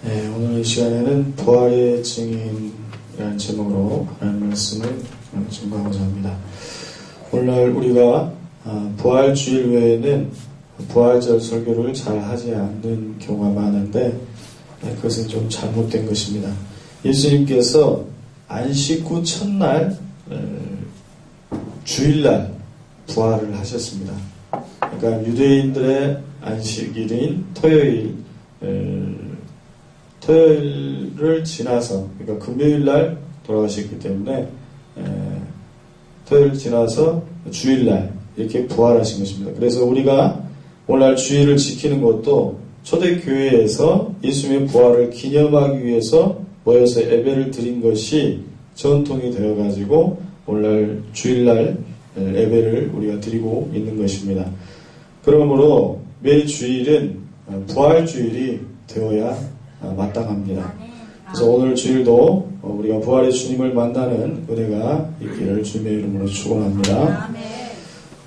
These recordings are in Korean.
네, 오늘 이 시간에는 부활의 증인이라는 제목으로 하나님 말씀을 증거하고자 합니다. 오늘날 우리가 부활주일 외에는 부활절 설교를 잘 하지 않는 경우가 많은데 그것은 좀 잘못된 것입니다. 예수님께서 안식 후 첫날 주일날 부활을 하셨습니다. 그러니까 유대인들의 안식일인 토요일을 지나서, 그러니까 금요일날 돌아가셨기 때문에 토요일 지나서 주일날 이렇게 부활하신 것입니다. 그래서 우리가 오늘날 주일을 지키는 것도 초대교회에서 예수님의 부활을 기념하기 위해서 모여서 예배를 드린 것이 전통이 되어가지고 오늘날 주일날 예배를 우리가 드리고 있는 것입니다. 그러므로 매 주일은 부활주일이 되어야 마땅합니다. 그래서 오늘 주일도 우리가 부활의 주님을 만나는 은혜가 있기를 주님의 이름으로 축원합니다.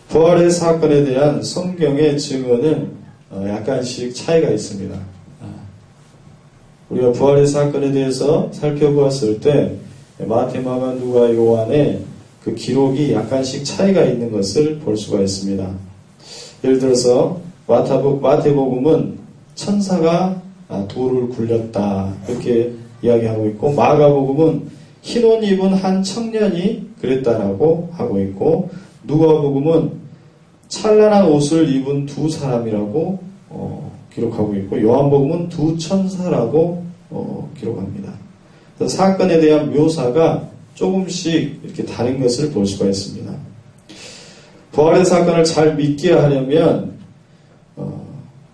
부활의 사건에 대한 성경의 증언은 약간씩 차이가 있습니다. 우리가 부활의 사건에 대해서 살펴보았을 때 마태, 마가, 누가, 요한의 그 기록이 약간씩 차이가 있는 것을 볼 수가 있습니다. 예를 들어서 마태복음은 천사가 돌을 굴렸다 이렇게 이야기하고 있고, 마가복음은 흰 옷 입은 한 청년이 그랬다라고 하고 있고, 누가복음은 찬란한 옷을 입은 두 사람이라고 기록하고 있고, 요한복음은 두 천사라고 기록합니다. 그래서 사건에 대한 묘사가 조금씩 이렇게 다른 것을 볼 수가 있습니다. 부활의 사건을 잘 믿게 하려면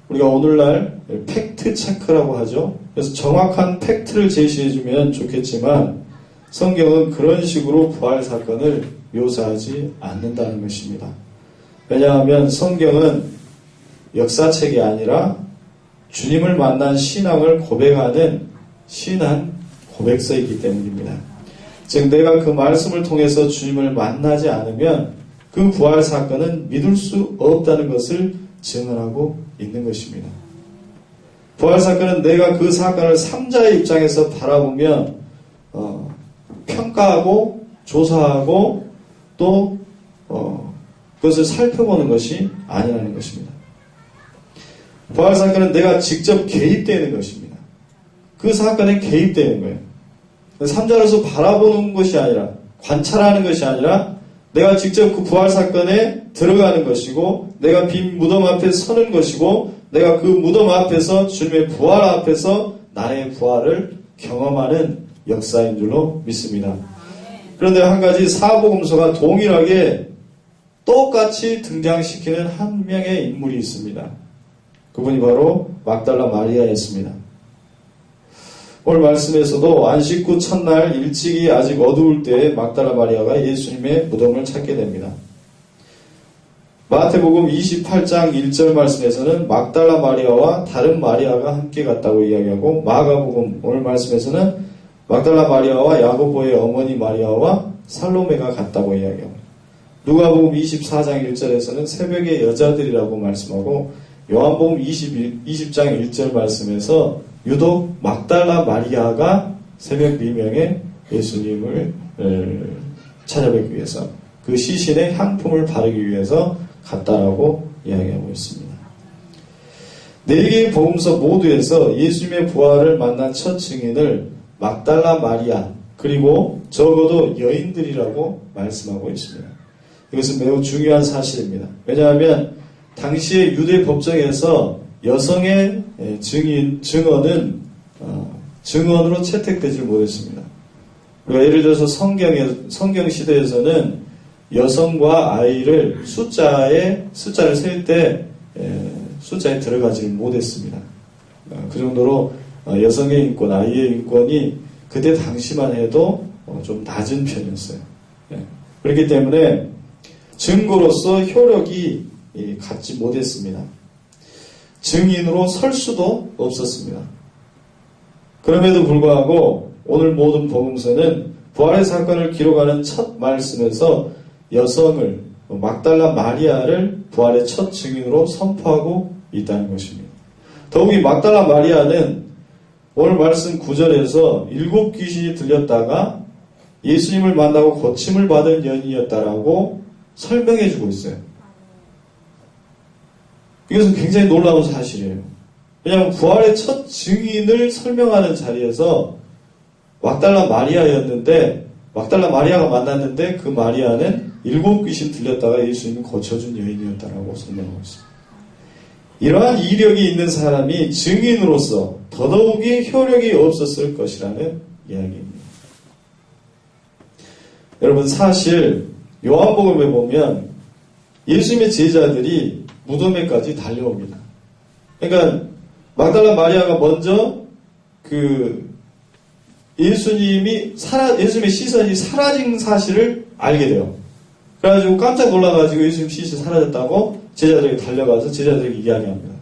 우리가 오늘날 팩트 체크라고 하죠. 그래서 정확한 팩트를 제시해주면 좋겠지만 성경은 그런 식으로 부활 사건을 묘사하지 않는다는 것입니다. 왜냐하면 성경은 역사책이 아니라 주님을 만난 신앙을 고백하는 신앙 고백서이기 때문입니다. 즉 내가 그 말씀을 통해서 주님을 만나지 않으면 그 부활 사건은 믿을 수 없다는 것을 증언하고 있는 것입니다. 부활 사건은 내가 그 사건을 삼자의 입장에서 바라보면 평가하고 조사하고 또 그것을 살펴보는 것이 아니라는 것입니다. 부활 사건은 내가 직접 개입되는 것입니다. 그 사건에 개입되는 거예요. 삼자로서 바라보는 것이 아니라, 관찰하는 것이 아니라 내가 직접 그 부활 사건에 들어가는 것이고, 내가 빈 무덤 앞에 서는 것이고, 내가 그 무덤 앞에서 주님의 부활 앞에서 나의 부활을 경험하는 역사인 줄로 믿습니다. 그런데 한 가지 사복음서가 동일하게 똑같이 등장시키는 한 명의 인물이 있습니다. 그분이 바로 막달라 마리아였습니다. 오늘 말씀에서도 안식 후 첫날 일찍이 아직 어두울 때에 막달라 마리아가 예수님의 무덤을 찾게 됩니다. 마태복음 28장 1절 말씀에서는 막달라 마리아와 다른 마리아가 함께 갔다고 이야기하고, 마가복음 오늘 말씀에서는 막달라 마리아와 야고보의 어머니 마리아와 살로메가 갔다고 이야기합니다. 누가복음 24장 1절에서는 새벽의 여자들이라고 말씀하고, 요한복음 20장 1절 말씀에서 유독 막달라 마리아가 새벽 미명에 예수님을 찾아뵙기 위해서, 그 시신에 향품을 바르기 위해서 갔다라고 이야기하고 있습니다. 4개의 복음서 모두에서 예수님의 부활을 만난 첫 증인을 막달라 마리아 그리고 적어도 여인들이라고 말씀하고 있습니다. 이것은 매우 중요한 사실입니다. 왜냐하면 당시의 유대 법정에서 여성의 증언은 증언으로 채택되지 못했습니다. 우리가 예를 들어서 성경 시대에서는 여성과 아이를 숫자를 셀 때 숫자에 들어가지 못했습니다. 그 정도로 여성의 인권, 아이의 인권이 그때 당시만 해도 좀 낮은 편이었어요. 그렇기 때문에 증거로서 효력이 갖지 못했습니다. 증인으로 설 수도 없었습니다. 그럼에도 불구하고 오늘 모든 복음서는 부활의 사건을 기록하는 첫 말씀에서 여성을, 막달라 마리아를 부활의 첫 증인으로 선포하고 있다는 것입니다. 더욱이 막달라 마리아는 오늘 말씀 9절에서 7 귀신이 들렸다가 예수님을 만나고 고침을 받은 여인이었다라고 설명해 주고 있어요. 이것은 굉장히 놀라운 사실이에요. 왜냐하면 부활의 첫 증인을 설명하는 자리에서 막달라 마리아였는데, 막달라 마리아가 만났는데 그 마리아는 7 귀신 들렸다가 예수님이 고쳐준 여인이었다라고 설명하고 있습니다. 이러한 이력이 있는 사람이 증인으로서 더더욱이 효력이 없었을 것이라는 이야기입니다. 여러분, 사실 요한복음에 보면 예수님의 제자들이 무덤에까지 달려옵니다. 그러니까 막달라 마리아가 먼저 예수님의 시선이 사라진 사실을 알게 돼요. 그래가지고 깜짝 놀라가지고 예수님 시선이 사라졌다고 제자들에게 달려가서 제자들에게 이야기합니다.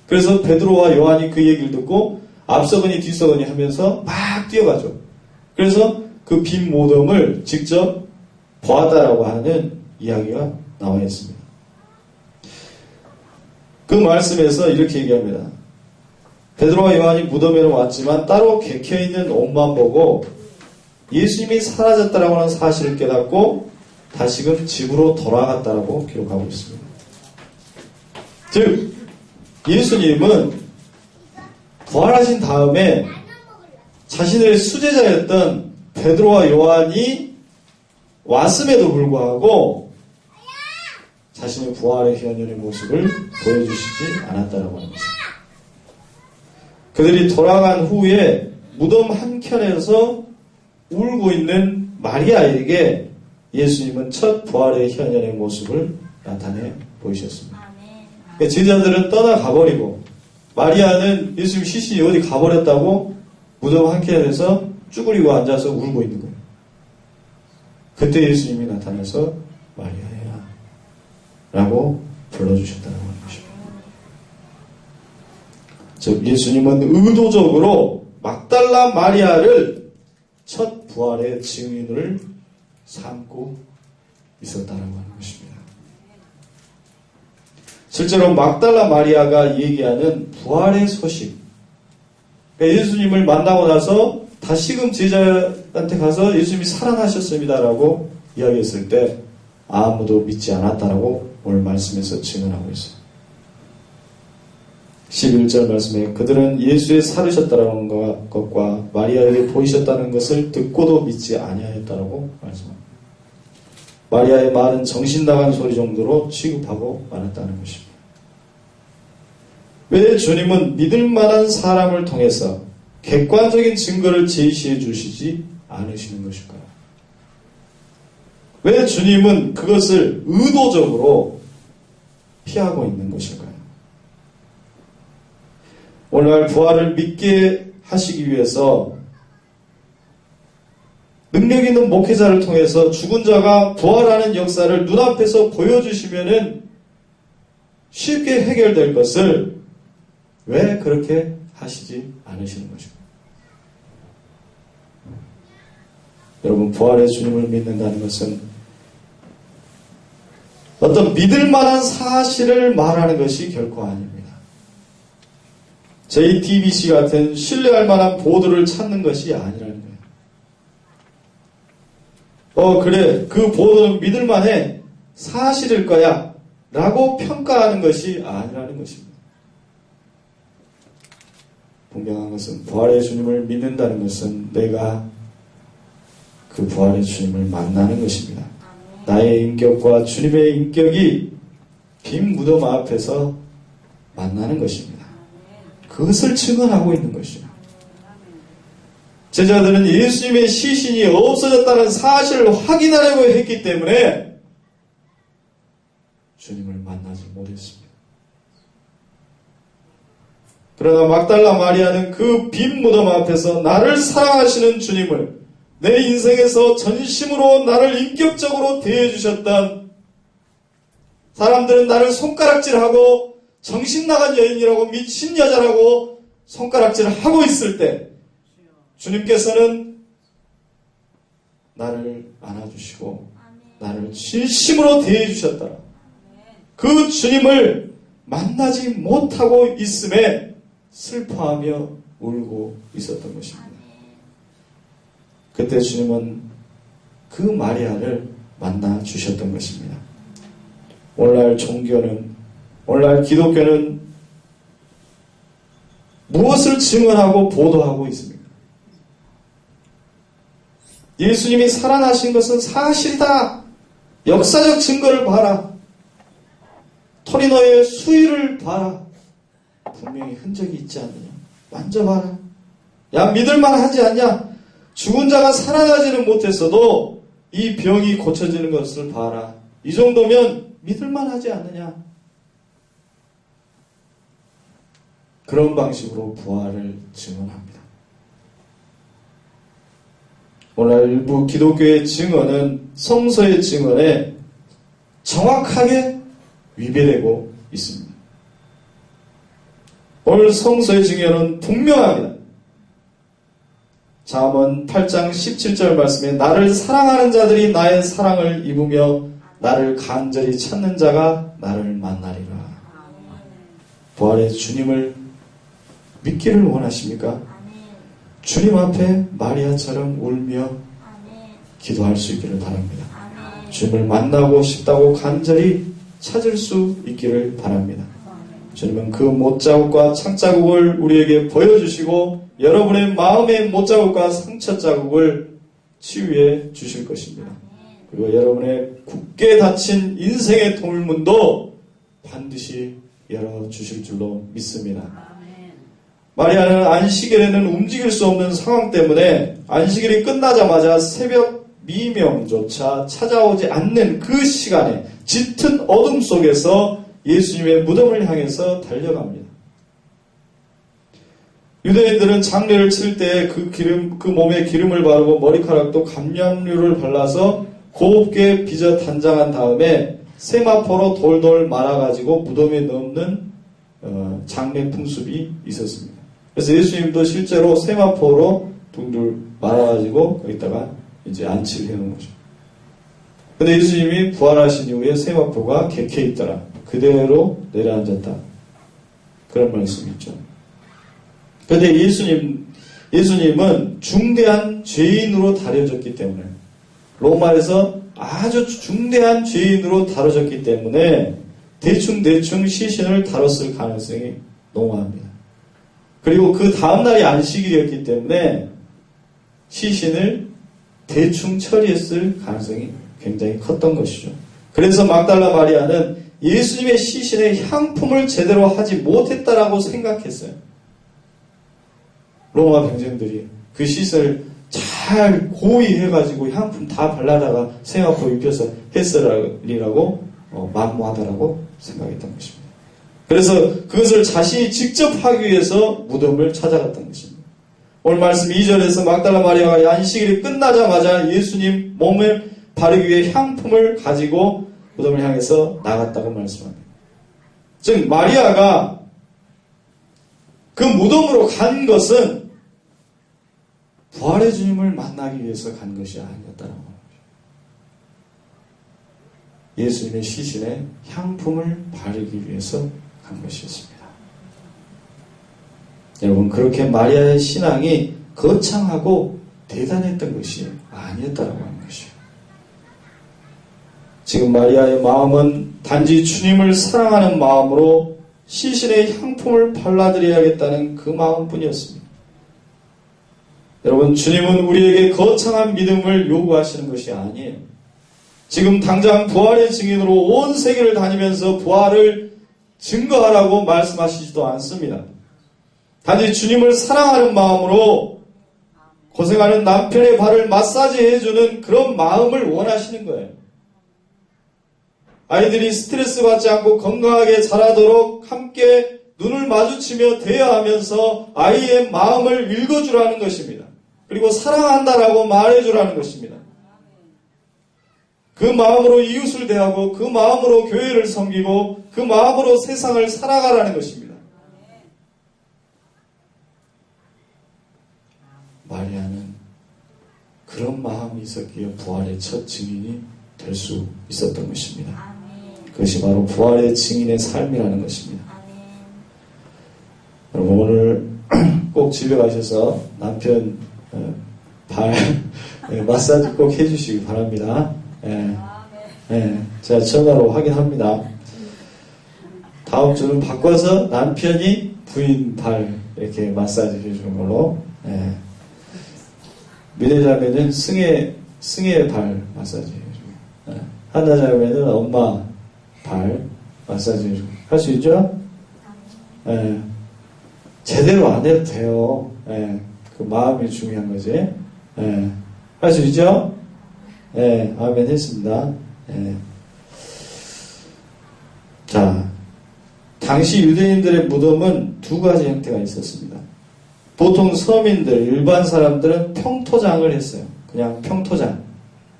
그래서 베드로와 요한이 그 얘기를 듣고 앞서거니 뒤서거니 하면서 막 뛰어가죠. 그래서 그 빈 무덤을 직접 보았다라고 하는 이야기가 나와 있습니다. 그 말씀에서 이렇게 얘기합니다. 베드로와 요한이 무덤에는 왔지만 따로 객혀있는 옷만 보고 예수님이 사라졌다라고 하는 사실을 깨닫고 다시금 집으로 돌아갔다라고 기록하고 있습니다. 즉, 예수님은 부활하신 다음에 자신의 수제자였던 베드로와 요한이 왔음에도 불구하고 자신의 부활의 현현의 모습을 보여주시지 않았다라고 하는 것입니다. 그들이 돌아간 후에 무덤 한켠에서 울고 있는 마리아에게 예수님은 첫 부활의 현현의 모습을 나타내 보이셨습니다. 제자들은 떠나가버리고 마리아는 예수님 시신이 어디 가버렸다고 무덤 한켠에서 쭈그리고 앉아서 울고 있는 거예요. 그때 예수님이 나타나서 마리아야 라고 불러주셨다는 것입니다. 즉 예수님은 의도적으로 막달라 마리아를 첫 부활의 증인을 삼고 있었다는 것입니다. 실제로 막달라 마리아가 얘기하는 부활의 소식, 그러니까 예수님을 만나고 나서 다시금 제자한테 가서 예수님이 살아나셨습니다라고 이야기했을 때 아무도 믿지 않았다라고 오늘 말씀에서 증언하고 있어요. 11절 말씀에 그들은 예수의 살으셨다는 것과 마리아에게 보이셨다는 것을 듣고도 믿지 아니하였다라고 말씀합니다. 마리아의 말은 정신 나간 소리 정도로 취급하고 말았다는 것입니다. 왜 주님은 믿을 만한 사람을 통해서 객관적인 증거를 제시해 주시지 않으시는 것일까요? 왜 주님은 그것을 의도적으로 피하고 있는 것일까요? 오늘날 부활을 믿게 하시기 위해서 능력 있는 목회자를 통해서 죽은 자가 부활하는 역사를 눈앞에서 보여주시면은 쉽게 해결될 것을 왜 그렇게 하시지 않으시는 것입니까? 여러분, 부활의 주님을 믿는다는 것은 어떤 믿을 만한 사실을 말하는 것이 결코 아닙니다. JTBC 같은 신뢰할 만한 보도를 찾는 것이 아니라는 거예요. 그래, 그 보도는 믿을 만해 사실일 거야 라고 평가하는 것이 아니라는 것입니다. 분명한 것은 부활의 주님을 믿는다는 것은 내가 그 부활의 주님을 만나는 것입니다. 나의 인격과 주님의 인격이 빈 무덤 앞에서 만나는 것입니다. 그것을 증언하고 있는 것이죠. 제자들은 예수님의 시신이 없어졌다는 사실을 확인하려고 했기 때문에 주님을 만나지 못했습니다. 그러나 막달라 마리아는 그 빈 무덤 앞에서 나를 사랑하시는 주님을, 내 인생에서 전심으로 나를 인격적으로 대해주셨던, 사람들은 나를 손가락질하고 정신나간 여인이라고 미친 여자라고 손가락질을 하고 있을 때 주님께서는 나를 안아주시고 나를 진심으로 대해주셨다. 그 주님을 만나지 못하고 있음에 슬퍼하며 울고 있었던 것입니다. 그때 주님은 그 마리아를 만나 주셨던 것입니다. 오늘날 종교는, 오늘날 기독교는 무엇을 증언하고 보도하고 있습니까? 예수님이 살아나신 것은 사실이다. 역사적 증거를 봐라. 토리노의 수위를 봐라. 분명히 흔적이 있지 않느냐. 만져봐라. 야, 믿을만 하지 않냐? 죽은 자가 살아나지는 못했어도 이 병이 고쳐지는 것을 봐라. 이 정도면 믿을만 하지 않느냐? 그런 방식으로 부활을 증언합니다. 오늘 일부 기독교의 증언은 성서의 증언에 정확하게 위배되고 있습니다. 오늘 성서의 증언은 분명합니다. 잠언 8장 17절 말씀에 나를 사랑하는 자들이 나의 사랑을 입으며 나를 간절히 찾는 자가 나를 만나리라. 부활의 주님을 믿기를 원하십니까? 주님 앞에 마리아처럼 울며 기도할 수 있기를 바랍니다. 주님을 만나고 싶다고 간절히 찾을 수 있기를 바랍니다. 주님은 그 못자국과 창자국을 우리에게 보여주시고 여러분의 마음의 못자국과 상처자국을 치유해 주실 것입니다. 그리고 여러분의 굳게 닫힌 인생의 돌문도 반드시 열어주실 줄로 믿습니다. 마리아는 안식일에는 움직일 수 없는 상황 때문에 안식일이 끝나자마자 새벽 미명조차 찾아오지 않는 그 시간에 짙은 어둠 속에서 예수님의 무덤을 향해서 달려갑니다. 유대인들은 장례를 칠 때 그 몸에 기름을 바르고 머리카락도 감람류를 발라서 곱게 빚어 단장한 다음에 세마포로 돌돌 말아가지고 무덤에 넣는 장례 풍습이 있었습니다. 그래서 예수님도 실제로 세마포로 둥둥 말아가지고 거기다가 이제 안치를 해놓은 거죠. 근데 예수님이 부활하신 이후에 세마포가 객해 있더라. 그대로 내려앉았다. 그런 말씀이 있죠. 그런데 예수님은 중대한 죄인으로 다뤄졌기 때문에, 로마에서 아주 중대한 죄인으로 다뤄졌기 때문에 대충 시신을 다뤘을 가능성이 농후합니다. 그리고 그 다음날이 안식일이었기 때문에 시신을 대충 처리했을 가능성이 굉장히 컸던 것이죠. 그래서 막달라 마리아는 예수님의 시신에 향품을 제대로 하지 못했다라고 생각했어요. 로마 병정들이 그 시신을 잘 고이 해가지고 향품 다 발라다가 세마포 입혀서 했으리라고 만무하다라고 생각했던 것입니다. 그래서 그것을 자신이 직접 하기 위해서 무덤을 찾아갔던 것입니다. 오늘 말씀 2절에서 막달라 마리아가 안식일이 끝나자마자 예수님 몸을 바르기 위해 향품을 가지고 무덤을 향해서 나갔다고 말씀합니다. 즉 마리아가 그 무덤으로 간 것은 부활의 주님을 만나기 위해서 간 것이 아니었다라고 합니다. 예수님의 시신에 향품을 바르기 위해서 간 것이었습니다. 여러분, 그렇게 마리아의 신앙이 거창하고 대단했던 것이 아니었다라고 하는 것이에요. 지금 마리아의 마음은 단지 주님을 사랑하는 마음으로 시신의 향품을 발라드려야겠다는 그 마음뿐이었습니다. 여러분, 주님은 우리에게 거창한 믿음을 요구하시는 것이 아니에요. 지금 당장 부활의 증인으로 온 세계를 다니면서 부활을 증거하라고 말씀하시지도 않습니다. 단지 주님을 사랑하는 마음으로 고생하는 남편의 발을 마사지해주는 그런 마음을 원하시는 거예요. 아이들이 스트레스 받지 않고 건강하게 자라도록 함께 눈을 마주치며 대화하면서 아이의 마음을 읽어주라는 것입니다. 그리고 사랑한다라고 말해주라는 것입니다. 그 마음으로 이웃을 대하고 그 마음으로 교회를 섬기고 그 마음으로 세상을 살아가라는 것입니다. 마리아는 그런 마음이 있었기에 부활의 첫 증인이 될 수 있었던 것입니다. 그것이 바로 부활의 증인의 삶이라는 것입니다. 여러분, 오늘 꼭 집에 가셔서 남편 발 마사지 꼭 해주시기 바랍니다. 제가 전화로 확인합니다. 다음 주는 바꿔서 남편이 부인 발 이렇게 마사지 해주는 걸로. 미래자매는 승혜 발 마사지 해주고, 한나자매는 엄마 발 마사지 해주고. 할 수 있죠? 제대로 안 해도 돼요. 그 마음이 중요한 거지. 할 수 있죠? 아멘 했습니다. 자, 당시 유대인들의 무덤은 두 가지 형태가 있었습니다. 보통 서민들, 일반 사람들은 평토장을 했어요. 그냥 평토장.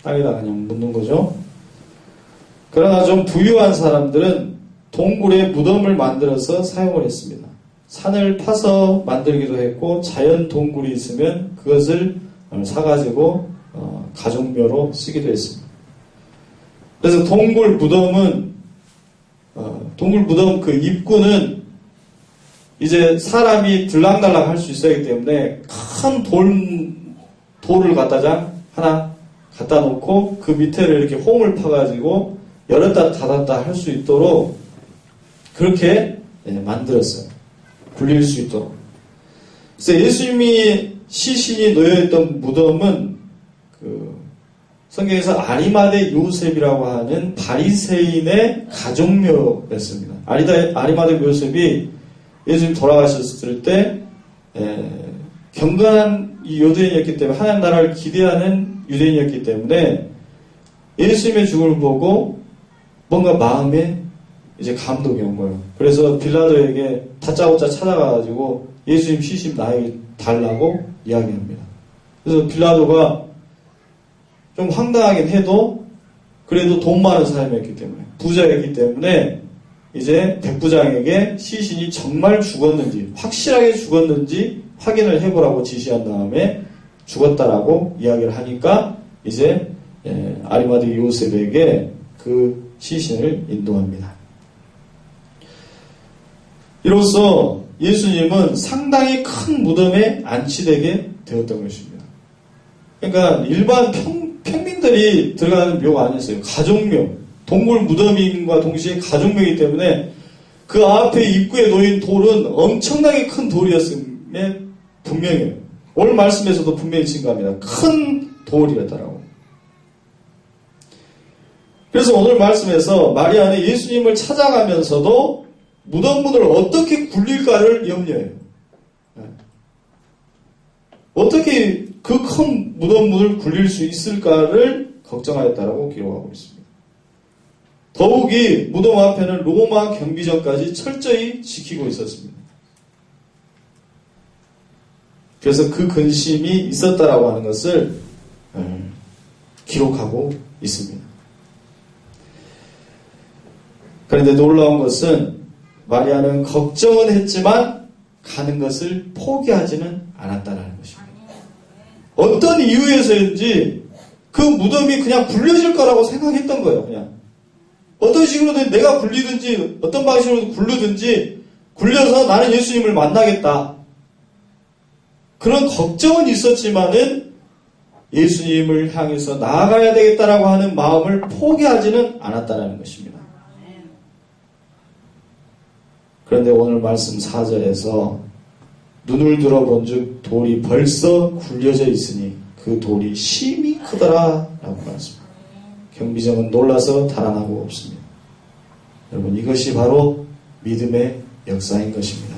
땅에다 그냥 묻는 거죠. 그러나 좀 부유한 사람들은 동굴에 무덤을 만들어서 사용을 했습니다. 산을 파서 만들기도 했고, 자연 동굴이 있으면 그것을 사가지고 가족묘로 쓰기도 했습니다. 그래서 동굴 무덤 그 입구는 이제 사람이 들락날락 할 수 있어야 하기 때문에 큰 돌을 하나 갖다 놓고 그 밑에를 이렇게 홈을 파가지고 열었다 닫았다 할 수 있도록 그렇게 만들었어요. 굴릴 수 있도록. 그래서 예수님이 시신이 놓여있던 무덤은 성경에서 아리마대 요셉이라고 하는 바리새인의 가족묘였습니다. 아리마대 요셉이 예수님 돌아가셨을 때 경건한 유대인이었기 때문에 하나님 나라를 기대하는 유대인이었기 때문에 예수님의 죽음을 보고 뭔가 마음에 이제 감동이 온 거예요. 그래서 빌라도에게 다짜고짜 찾아가가지고 예수님 시신 나에게 달라고 이야기합니다. 그래서 빌라도가 좀 황당하긴 해도 그래도 돈 많은 사람이었기 때문에 부자였기 때문에 이제 백부장에게 시신이 정말 죽었는지 확실하게 죽었는지 확인을 해보라고 지시한 다음에 죽었다라고 이야기를 하니까 이제 아리마대 요셉에게 그 시신을 인도합니다. 이로써 예수님은 상당히 큰 무덤에 안치되게 되었던 것입니다. 그러니까 일반 평민들이 들어가는 묘가 아니었어요. 가족묘, 동굴 무덤인과 동시에 가족묘이기 때문에 그 앞에 입구에 놓인 돌은 엄청나게 큰 돌이었음에 분명해요. 오늘 말씀에서도 분명히 증거합니다. 큰 돌이었다라고. 그래서 오늘 말씀에서 마리아는 예수님을 찾아가면서도 무덤 문을 어떻게 굴릴까를 염려해요. 어떻게 그 큰 무덤 문을 굴릴 수 있을까를 걱정하였다라고 기록하고 있습니다. 더욱이 무덤 앞에는 로마 경비정까지 철저히 지키고 있었습니다. 그래서 그 근심이 있었다라고 하는 것을 기록하고 있습니다. 그런데 놀라운 것은 마리아는 걱정은 했지만 가는 것을 포기하지는 않았다는 것입니다. 어떤 이유에서인지 그 무덤이 그냥 굴려질 거라고 생각했던 거예요. 그냥 어떤 식으로든 내가 굴리든지 어떤 방식으로 굴르든지 굴려서 나는 예수님을 만나겠다. 그런 걱정은 있었지만은 예수님을 향해서 나아가야 되겠다라고 하는 마음을 포기하지는 않았다는 것입니다. 그런데 오늘 말씀 4절에서 눈을 들어본 즉 돌이 벌써 굴려져 있으니 그 돌이 심히 크더라 라고 말씀합니다. 경비정은 놀라서 달아나고 없습니다. 여러분 이것이 바로 믿음의 역사인 것입니다.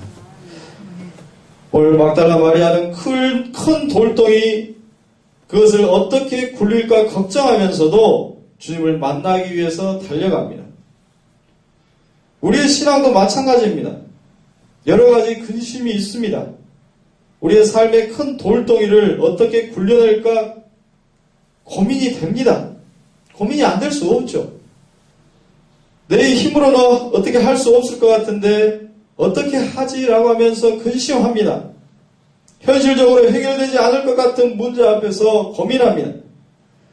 오늘 막달라 마리아는 큰 돌덩이 그것을 어떻게 굴릴까 걱정하면서도 주님을 만나기 위해서 달려갑니다. 우리의 신앙도 마찬가지입니다. 여러 가지 근심이 있습니다. 우리의 삶의 큰 돌덩이를 어떻게 굴려낼까 고민이 됩니다. 고민이 안 될 수 없죠. 내 힘으로는 어떻게 할 수 없을 것 같은데 어떻게 하지라고 하면서 근심합니다. 현실적으로 해결되지 않을 것 같은 문제 앞에서 고민합니다.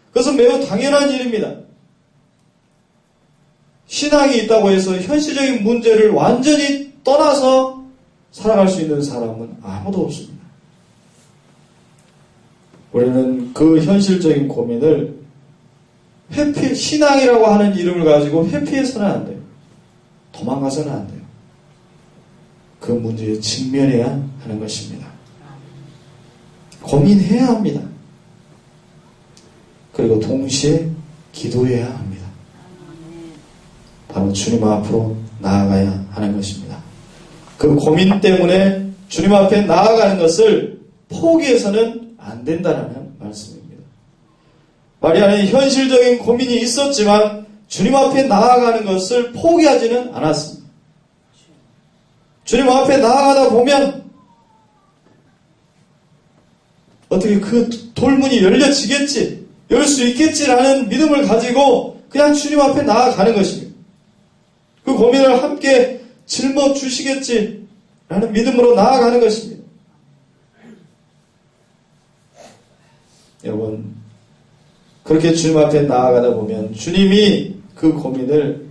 그것은 매우 당연한 일입니다. 신앙이 있다고 해서 현실적인 문제를 완전히 떠나서 살아갈 수 있는 사람은 아무도 없습니다. 우리는 그 현실적인 고민을 신앙이라고 하는 이름을 가지고 회피해서는 안 돼요. 도망가서는 안 돼요. 그 문제에 직면해야 하는 것입니다. 고민해야 합니다. 그리고 동시에 기도해야 합니다. 바로 주님 앞으로 나아가야 하는 것입니다. 그 고민 때문에 주님 앞에 나아가는 것을 포기해서는 안 된다는 말씀입니다. 마리아는 현실적인 고민이 있었지만 주님 앞에 나아가는 것을 포기하지는 않았습니다. 주님 앞에 나아가다 보면 어떻게 그 돌문이 열려지겠지, 열 수 있겠지라는 믿음을 가지고 그냥 주님 앞에 나아가는 것입니다. 그 고민을 함께 짊어주시겠지라는 믿음으로 나아가는 것입니다. 여러분, 그렇게 주님 앞에 나아가다 보면 주님이 그 고민을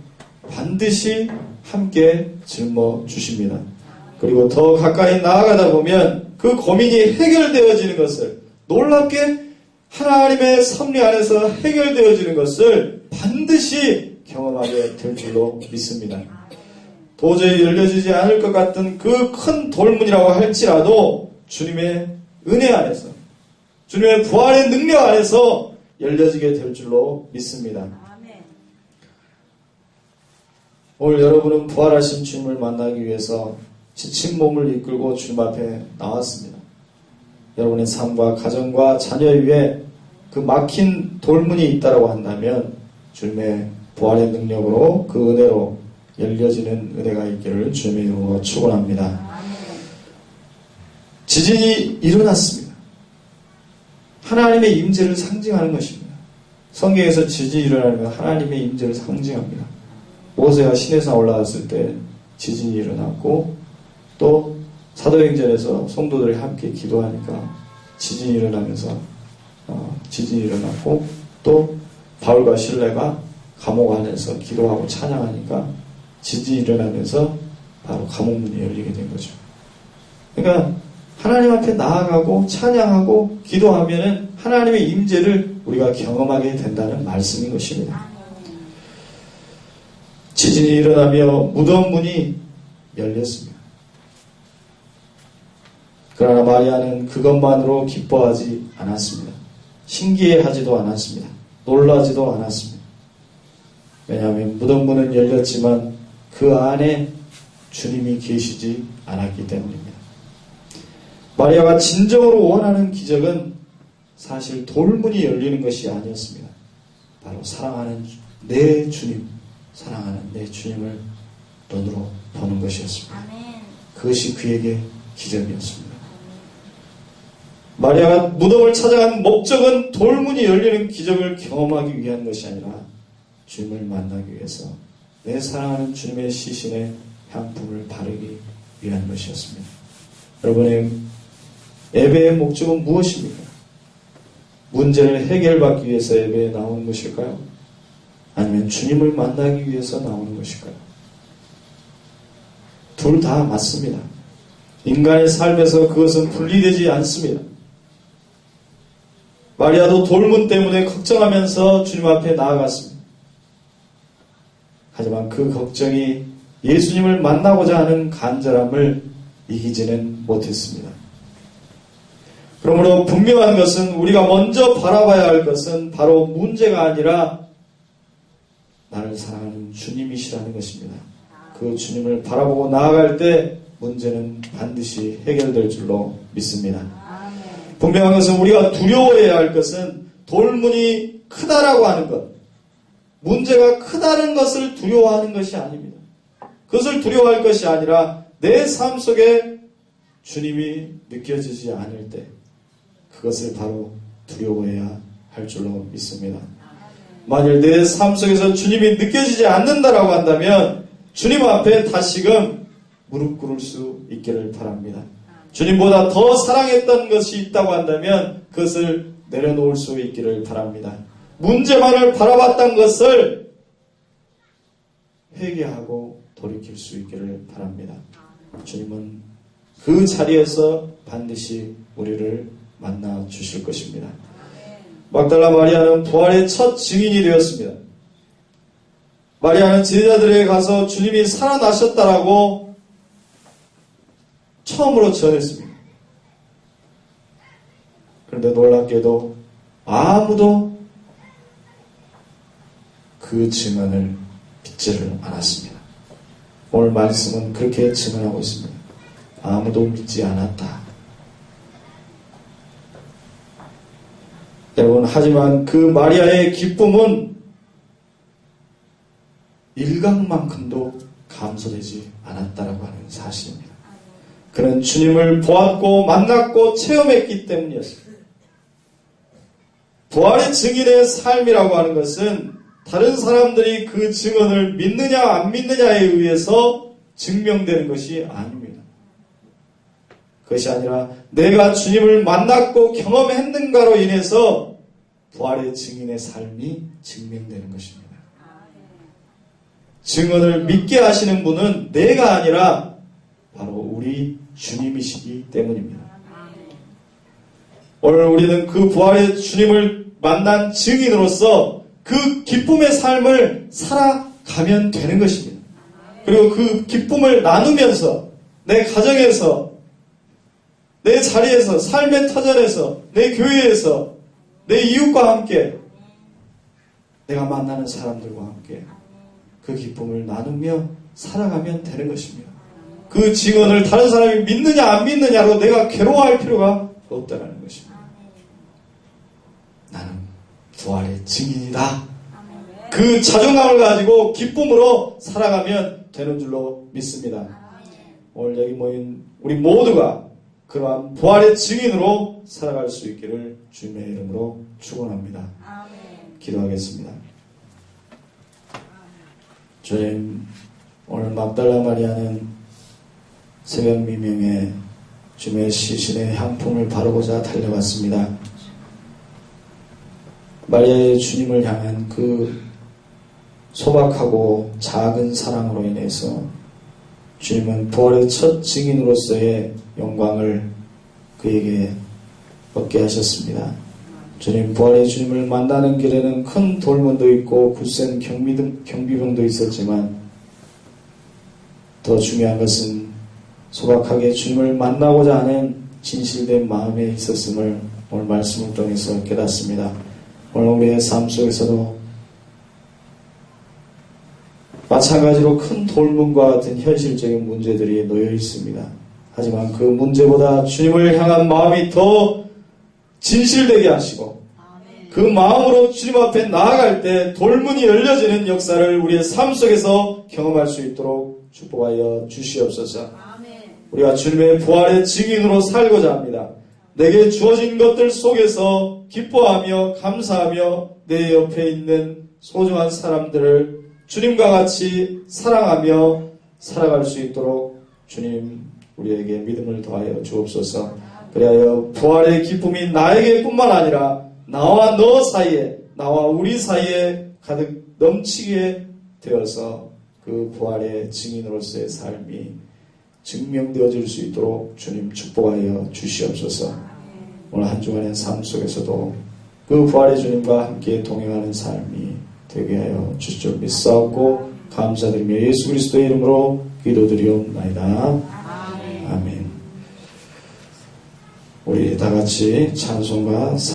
반드시 함께 짊어주십니다. 그리고 더 가까이 나아가다 보면 그 고민이 해결되어지는 것을, 놀랍게 하나님의 섭리 안에서 해결되어지는 것을 반드시 경험하게 될 줄로 믿습니다. 도저히 열려지지 않을 것 같은 그 큰 돌문이라고 할지라도 주님의 은혜 안에서, 주님의 부활의 능력 안에서 열려지게 될 줄로 믿습니다. 오늘 여러분은 부활하신 주님을 만나기 위해서 지친 몸을 이끌고 주님 앞에 나왔습니다. 여러분의 삶과 가정과 자녀 위에 그 막힌 돌문이 있다고 한다면 주님의 부활의 능력으로, 그 은혜로 열려지는 은혜가 있기를 주님의 이름으로 축원합니다. 지진이 일어났습니다. 하나님의 임재를 상징하는 것입니다. 성경에서 지진이 일어나면 하나님의 임재를 상징합니다. 모세가 시내산 올라갔을 때 지진이 일어났고, 또 사도행전에서 성도들이 함께 기도하니까 지진이 일어나면서 지진이 일어났고, 또 바울과 실레가 감옥 안에서 기도하고 찬양하니까 지진이 일어나면서 바로 감옥문이 열리게 된 거죠. 그러니까 하나님 앞에 나아가고 찬양하고 기도하면은 하나님의 임재를 우리가 경험하게 된다는 말씀인 것입니다. 지진이 일어나며 무덤 문이 열렸습니다. 그러나 마리아는 그것만으로 기뻐하지 않았습니다. 신기해하지도 않았습니다. 놀라지도 않았습니다. 왜냐하면 무덤 문은 열렸지만 그 안에 주님이 계시지 않았기 때문입니다. 마리아가 진정으로 원하는 기적은 사실 돌문이 열리는 것이 아니었습니다. 바로 사랑하는 내 주님, 사랑하는 내 주님을 눈으로 보는 것이었습니다. 그것이 그에게 기적이었습니다. 마리아가 무덤을 찾아간 목적은 돌문이 열리는 기적을 경험하기 위한 것이 아니라 주님을 만나기 위해서 내 사랑하는 주님의 시신에 향품을 바르기 위한 것이었습니다. 여러분의 예배의 목적은 무엇입니까? 문제를 해결받기 위해서 예배에 나오는 것일까요? 아니면 주님을 만나기 위해서 나오는 것일까요? 둘 다 맞습니다. 인간의 삶에서 그것은 분리되지 않습니다. 마리아도 돌문 때문에 걱정하면서 주님 앞에 나아갔습니다. 하지만 그 걱정이 예수님을 만나고자 하는 간절함을 이기지는 못했습니다. 그러므로 분명한 것은, 우리가 먼저 바라봐야 할 것은 바로 문제가 아니라 나를 사랑하는 주님이시라는 것입니다. 그 주님을 바라보고 나아갈 때 문제는 반드시 해결될 줄로 믿습니다. 분명한 것은, 우리가 두려워해야 할 것은 돌문이 크다라고 하는 것, 문제가 크다는 것을 두려워하는 것이 아닙니다. 그것을 두려워할 것이 아니라 내 삶 속에 주님이 느껴지지 않을 때 그것을 바로 두려워해야 할 줄로 믿습니다. 만일 내 삶 속에서 주님이 느껴지지 않는다라고 한다면 주님 앞에 다시금 무릎 꿇을 수 있기를 바랍니다. 주님보다 더 사랑했던 것이 있다고 한다면 그것을 내려놓을 수 있기를 바랍니다. 문제만을 바라봤던 것을 회개하고 돌이킬 수 있기를 바랍니다. 주님은 그 자리에서 반드시 우리를 만나 주실 것입니다. 막달라 마리아는 부활의 첫 증인이 되었습니다. 마리아는 제자들에게 가서 주님이 살아나셨다라고 처음으로 전했습니다. 그런데 놀랍게도 아무도 그 증언을 믿지를 않았습니다. 오늘 말씀은 그렇게 증언하고 있습니다. 아무도 믿지 않았다. 여러분, 하지만 그 마리아의 기쁨은 일각만큼도 감소되지 않았다라고 하는 사실입니다. 그는 주님을 보았고 만났고 체험했기 때문이었습니다. 부활의 증인의 삶이라고 하는 것은 다른 사람들이 그 증언을 믿느냐 안 믿느냐에 의해서 증명되는 것이 아닙니다. 그것이 아니라 내가 주님을 만났고 경험했는가로 인해서 부활의 증인의 삶이 증명되는 것입니다. 증언을 믿게 하시는 분은 내가 아니라 바로 우리 주님이시기 때문입니다. 오늘 우리는 그 부활의 주님을 만난 증인으로서 그 기쁨의 삶을 살아가면 되는 것입니다. 그리고 그 기쁨을 나누면서 내 가정에서, 내 자리에서, 삶의 터전에서, 내 교회에서, 내 이웃과 함께, 내가 만나는 사람들과 함께 그 기쁨을 나누며 살아가면 되는 것입니다. 그 증언을 다른 사람이 믿느냐 안 믿느냐로 내가 괴로워할 필요가 없다는 것입니다. 나는 부활의 증인이다. 그 자존감을 가지고 기쁨으로 살아가면 되는 줄로 믿습니다. 오늘 여기 모인 우리 모두가 그러한 부활의 증인으로 살아갈 수 있기를 주님의 이름으로 축원합니다. 기도하겠습니다. 주님, 오늘 막달라 마리아는 새벽 미명에 주님의 시신의 향품을 바르고자 달려갔습니다. 마리아의 주님을 향한 그 소박하고 작은 사랑으로 인해서 주님은 부활의 첫 증인으로서의 영광을 그에게 얻게 하셨습니다. 주님, 부활의 주님을 만나는 길에는 큰 돌문도 있고 굳센 경비병도 있었지만 더 중요한 것은 소박하게 주님을 만나고자 하는 진실된 마음에 있었음을 오늘 말씀을 통해서 깨닫습니다. 오늘 우리의 삶 속에서도 마찬가지로 큰 돌문과 같은 현실적인 문제들이 놓여 있습니다. 하지만 그 문제보다 주님을 향한 마음이 더 진실되게 하시고 그 마음으로 주님 앞에 나아갈 때 돌문이 열려지는 역사를 우리의 삶 속에서 경험할 수 있도록 축복하여 주시옵소서. 우리가 주님의 부활의 증인으로 살고자 합니다. 내게 주어진 것들 속에서 기뻐하며 감사하며 내 옆에 있는 소중한 사람들을 주님과 같이 사랑하며 살아갈 수 있도록 주님 우리에게 믿음을 더하여 주옵소서. 그리하여 부활의 기쁨이 나에게뿐만 아니라 나와 너 사이에, 나와 우리 사이에 가득 넘치게 되어서 그 부활의 증인으로서의 삶이 증명되어질 수 있도록 주님 축복하여 주시옵소서. 오늘 한 주간의 삶 속에서도 그 부활의 주님과 함께 동행하는 삶이 되게 하여 주실 줄 믿사옵고 감사드리며 예수 그리스도의 이름으로 기도드리옵나이다. 아멘. 우리 다 같이 찬송가